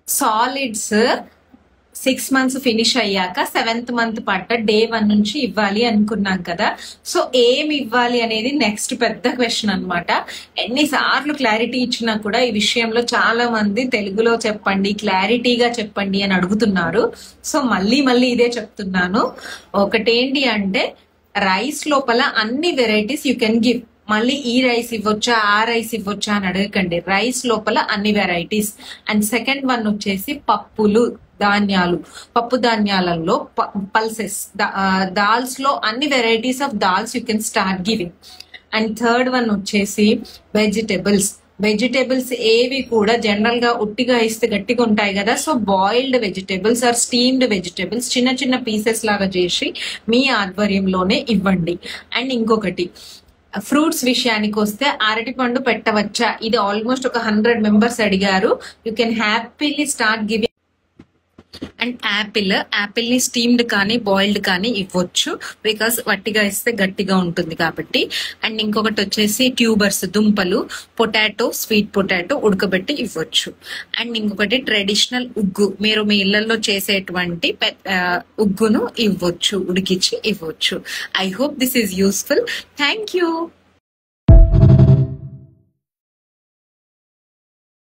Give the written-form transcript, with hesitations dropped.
Solids 6 months finish అయ్యాక 7th month పట్ట day 1 నుంచి ఇవ్వాలి అనుకున్నాం కదా. సో ఏమి ఇవ్వాలి అనేది నెక్స్ట్ పెద్ద క్వశ్చన్ అన్నమాట. ఎన్నిసార్లు క్లారిటీ ఇచ్చినా కూడా ఈ విషయంలో చాలా మంది తెలుగులో చెప్పండి, క్లారిటీగా చెప్పండి అని అడుగుతున్నారు. సో మళ్ళీ ఇదే చెప్తున్నాను. ఒకటేంటి అంటే రైస్ లోపల అన్ని వెరైటీస్ యూ కెన్ గివ్. మళ్ళీ ఈ రైస్ ఇవ్వచ్చా, ఆ రైస్ ఇవ్వచ్చా అని అడగకండి. రైస్ లోపల అన్ని వెరైటీస్. అండ్ సెకండ్ వన్ వచ్చేసి పప్పులు, ధాన్యాలు, పప్పు ధాన్యాలలో పల్సెస్, దాల్స్ లో అన్ని varieties of dals you can start giving. And third one వచ్చేసి వెజిటేబుల్స్ ఏవి కూడా జనరల్ గా ఉట్టిగా ఇస్తే గట్టిగా ఉంటాయి కదా. So boiled vegetables or steamed vegetables చిన్న పీసెస్ లాగా చేసి మీ ఆధ్వర్యంలోనే ఇవ్వండి. అండ్ ఇంకొకటి ఫ్రూట్స్ విషయానికి వస్తే అరటిపండు పెట్టవచ్చా, ఇది ఆల్మోస్ట్ ఒక 100 members అడిగారు. You can happily start giving. And Apple ని స్టీమ్డ్ కానీ బాయిల్డ్ కానీ ఇవ్వచ్చు, బికాస్ వట్టిగా ఇస్తే గట్టిగా ఉంటుంది కాబట్టి. అండ్ ఇంకొకటి వచ్చేసి ట్యూబర్స్, దుంపలు, పొటాటో, స్వీట్ పొటాటో ఉడకబెట్టి ఇవ్వచ్చు. అండ్ ఇంకొకటి ట్రెడిషనల్ ఉగ్గు, మీరు మీ ఇళ్లలో చేసేటువంటి ఉగ్గును ఇవ్వచ్చు, ఉడికించి ఇవ్వచ్చు. I hope this is useful. Thank you.